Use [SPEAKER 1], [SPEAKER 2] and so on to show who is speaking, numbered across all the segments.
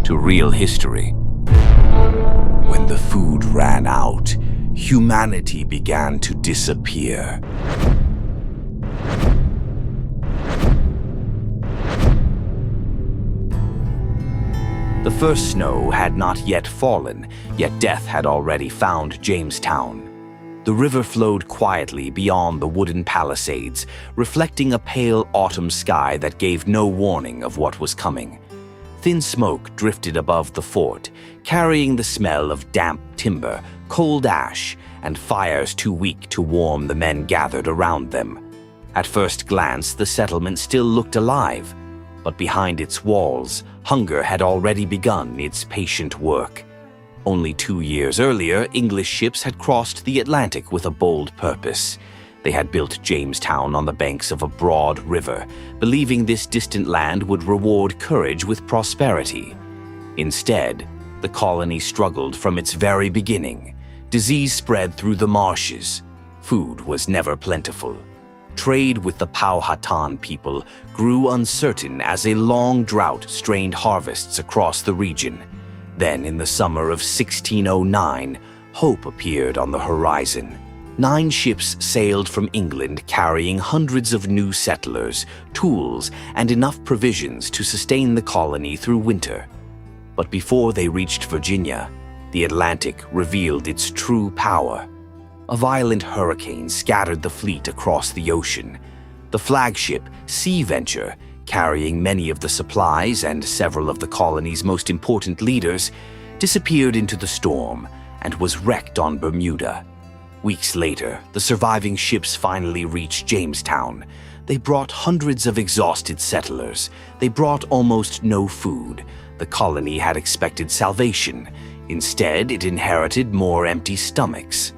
[SPEAKER 1] to real history. When the food ran out, humanity began to disappear. The first snow had not yet fallen, yet death had already found Jamestown. The river flowed quietly beyond the wooden palisades, reflecting a pale autumn sky that gave no warning of what was coming. Thin smoke drifted above the fort, carrying the smell of damp timber, cold ash, and fires too weak to warm the men gathered around them. At first glance, the settlement still looked alive, but behind its walls, hunger had already begun its patient work. Only 2 years earlier, English ships had crossed the Atlantic with a bold purpose. They had built Jamestown on the banks of a broad river, believing this distant land would reward courage with prosperity. Instead, the colony struggled from its very beginning. Disease spread through the marshes. Food was never plentiful. Trade with the Powhatan people grew uncertain as a long drought strained harvests across the region. Then, in the summer of 1609, hope appeared on the horizon. 9 ships sailed from England carrying hundreds of new settlers, tools, and enough provisions to sustain the colony through winter. But before they reached Virginia, the Atlantic revealed its true power. A violent hurricane scattered the fleet across the ocean. The flagship, Sea Venture, carrying many of the supplies and several of the colony's most important leaders, disappeared into the storm and was wrecked on Bermuda. Weeks later, the surviving ships finally reached Jamestown. They brought hundreds of exhausted settlers. They brought almost no food. The colony had expected salvation. Instead, it inherited more empty stomachs.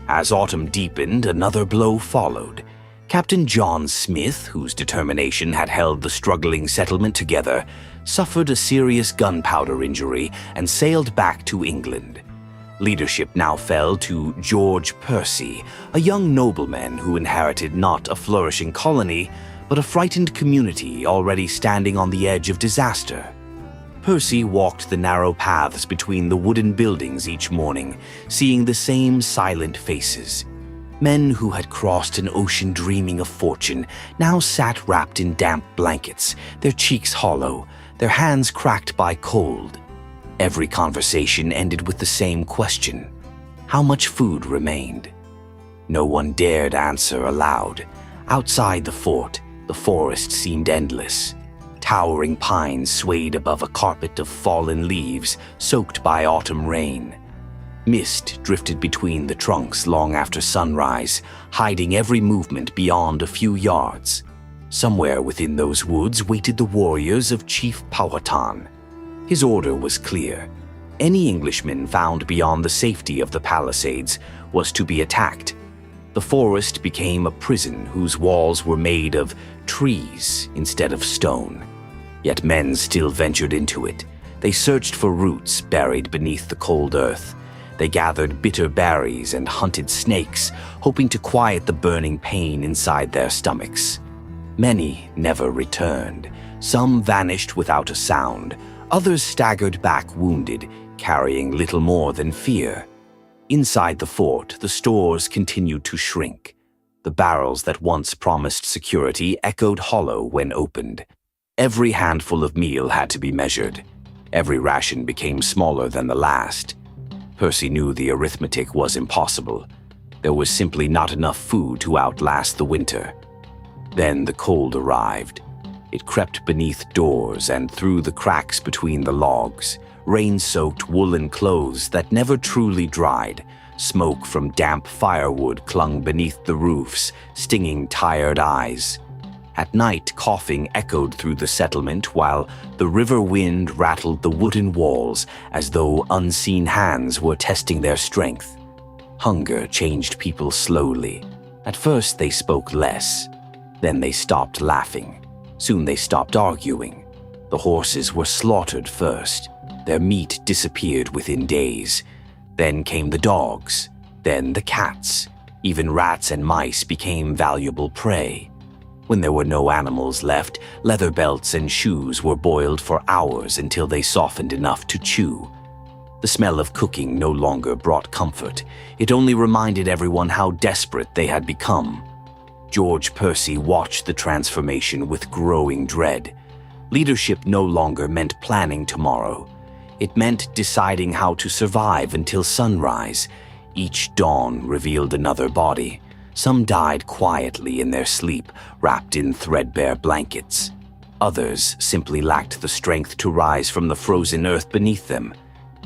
[SPEAKER 1] As autumn deepened, another blow followed. Captain John Smith, whose determination had held the struggling settlement together, suffered a serious gunpowder injury and sailed back to England. Leadership now fell to George Percy, a young nobleman who inherited not a flourishing colony, but a frightened community already standing on the edge of disaster. Percy walked the narrow paths between the wooden buildings each morning, seeing the same silent faces. Men who had crossed an ocean dreaming of fortune now sat wrapped in damp blankets, their cheeks hollow, their hands cracked by cold. Every conversation ended with the same question: how much food remained? No one dared answer aloud. Outside the fort, the forest seemed endless. Towering pines swayed above a carpet of fallen leaves soaked by autumn rain. Mist drifted between the trunks long after sunrise, hiding every movement beyond a few yards. Somewhere within those woods waited the warriors of Chief Powhatan. His order was clear. Any Englishman found beyond the safety of the palisades was to be attacked. The forest became a prison whose walls were made of trees instead of stone. Yet men still ventured into it. They searched for roots buried beneath the cold earth. They gathered bitter berries and hunted snakes, hoping to quiet the burning pain inside their stomachs. Many never returned. Some vanished without a sound. Others staggered back wounded, carrying little more than fear. Inside the fort, the stores continued to shrink. The barrels that once promised security echoed hollow when opened. Every handful of meal had to be measured. Every ration became smaller than the last. Percy knew the arithmetic was impossible. There was simply not enough food to outlast the winter. Then the cold arrived. It crept beneath doors and through the cracks between the logs. Rain-soaked woolen clothes that never truly dried. Smoke from damp firewood clung beneath the roofs, stinging tired eyes. At night, coughing echoed through the settlement while the river wind rattled the wooden walls as though unseen hands were testing their strength. Hunger changed people slowly. At first, they spoke less. Then they stopped laughing. Soon they stopped arguing. The horses were slaughtered first. Their meat disappeared within days. Then came the dogs. Then the cats. Even rats and mice became valuable prey. When there were no animals left, leather belts and shoes were boiled for hours until they softened enough to chew. The smell of cooking no longer brought comfort. It only reminded everyone how desperate they had become. George Percy watched the transformation with growing dread. Leadership no longer meant planning tomorrow. It meant deciding how to survive until sunrise. Each dawn revealed another body. Some died quietly in their sleep, wrapped in threadbare blankets. Others simply lacked the strength to rise from the frozen earth beneath them.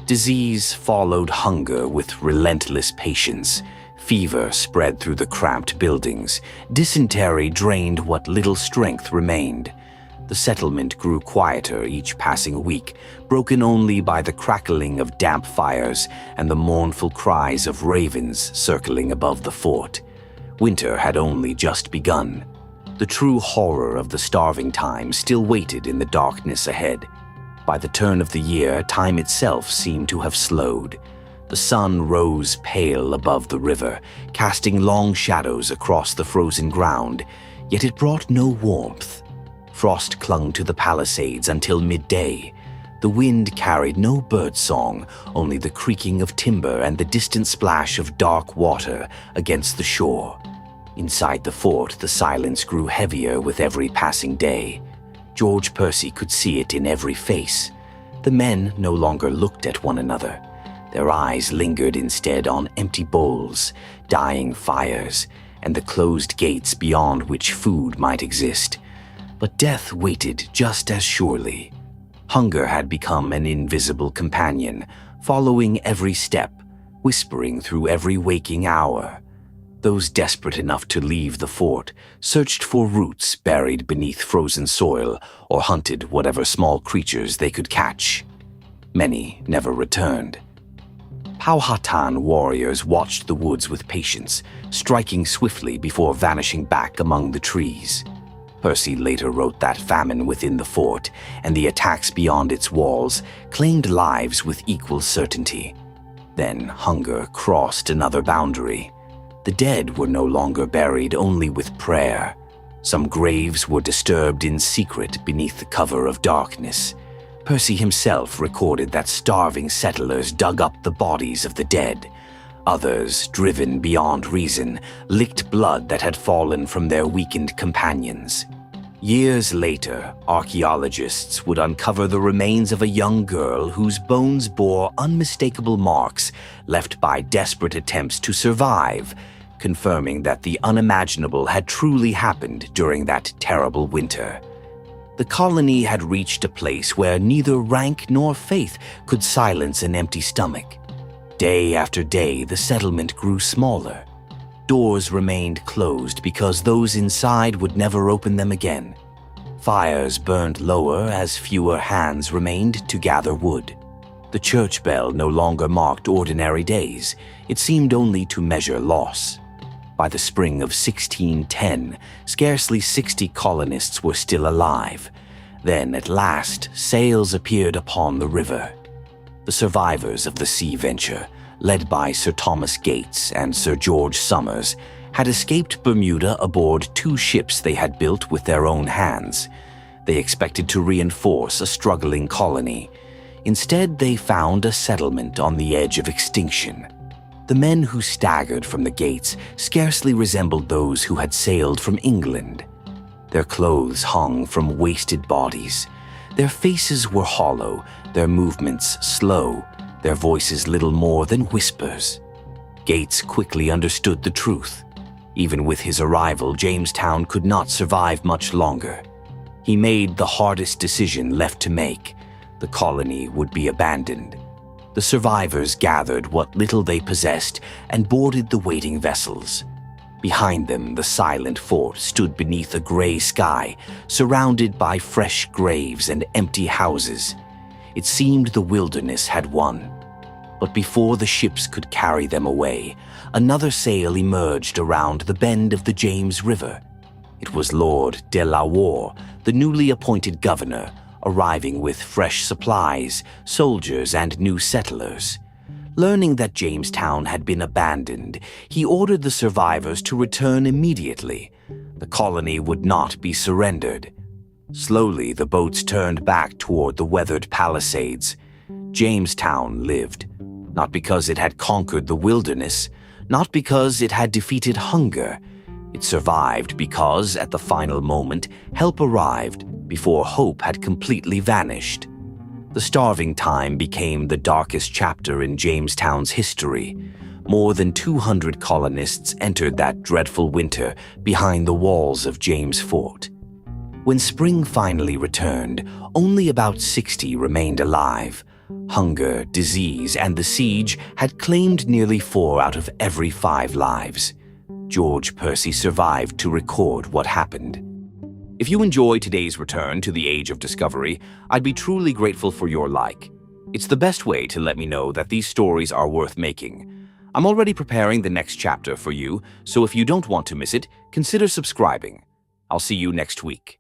[SPEAKER 1] Disease followed hunger with relentless patience. Fever spread through the cramped buildings. Dysentery drained what little strength remained. The settlement grew quieter each passing week, broken only by the crackling of damp fires and the mournful cries of ravens circling above the fort. Winter had only just begun. The true horror of the starving time still waited in the darkness ahead. By the turn of the year, time itself seemed to have slowed. The sun rose pale above the river, casting long shadows across the frozen ground, yet it brought no warmth. Frost clung to the palisades until midday. The wind carried no birdsong, only the creaking of timber and the distant splash of dark water against the shore. Inside the fort, the silence grew heavier with every passing day. George Percy could see it in every face. The men no longer looked at one another. Their eyes lingered instead on empty bowls, dying fires, and the closed gates beyond which food might exist. But death waited just as surely. Hunger had become an invisible companion, following every step, whispering through every waking hour. Those desperate enough to leave the fort searched for roots buried beneath frozen soil or hunted whatever small creatures they could catch. Many never returned. Powhatan warriors watched the woods with patience, striking swiftly before vanishing back among the trees. Percy later wrote that famine within the fort and the attacks beyond its walls claimed lives with equal certainty. Then hunger crossed another boundary. The dead were no longer buried only with prayer. Some graves were disturbed in secret beneath the cover of darkness. Percy himself recorded that starving settlers dug up the bodies of the dead. Others, driven beyond reason, licked blood that had fallen from their weakened companions. Years later, archaeologists would uncover the remains of a young girl whose bones bore unmistakable marks left by desperate attempts to survive, confirming that the unimaginable had truly happened during that terrible winter. The colony had reached a place where neither rank nor faith could silence an empty stomach. Day after day, the settlement grew smaller. Doors remained closed because those inside would never open them again. Fires burned lower as fewer hands remained to gather wood. The church bell no longer marked ordinary days. It seemed only to measure loss. By the spring of 1610, scarcely 60 colonists were still alive. Then, at last, sails appeared upon the river. The survivors of the sea venture, led by Sir Thomas Gates and Sir George Somers, had escaped Bermuda aboard 2 ships they had built with their own hands. They expected to reinforce a struggling colony. Instead, they found a settlement on the edge of extinction. The men who staggered from the gates scarcely resembled those who had sailed from England. Their clothes hung from wasted bodies. Their faces were hollow, their movements slow, their voices little more than whispers. Gates quickly understood the truth. Even with his arrival, Jamestown could not survive much longer. He made the hardest decision left to make. The colony would be abandoned. The survivors gathered what little they possessed and boarded the waiting vessels. Behind them, the silent fort stood beneath a gray sky, surrounded by fresh graves and empty houses. It seemed the wilderness had won. But before the ships could carry them away, another sail emerged around the bend of the James River. It was Lord de la Warr, the newly appointed governor, arriving with fresh supplies, soldiers, and new settlers. Learning that Jamestown had been abandoned, he ordered the survivors to return immediately. The colony would not be surrendered. Slowly, the boats turned back toward the weathered palisades. Jamestown lived, not because it had conquered the wilderness, not because it had defeated hunger. It survived because, at the final moment, help arrived before hope had completely vanished. The starving time became the darkest chapter in Jamestown's history. More than 200 colonists entered that dreadful winter behind the walls of James Fort. When spring finally returned, only about 60 remained alive. Hunger, disease, and the siege had claimed nearly 4 out of every 5 lives. George Percy survived to record what happened. If you enjoy today's return to the Age of Discovery, I'd be truly grateful for your like. It's the best way to let me know that these stories are worth making. I'm already preparing the next chapter for you, so if you don't want to miss it, consider subscribing. I'll see you next week.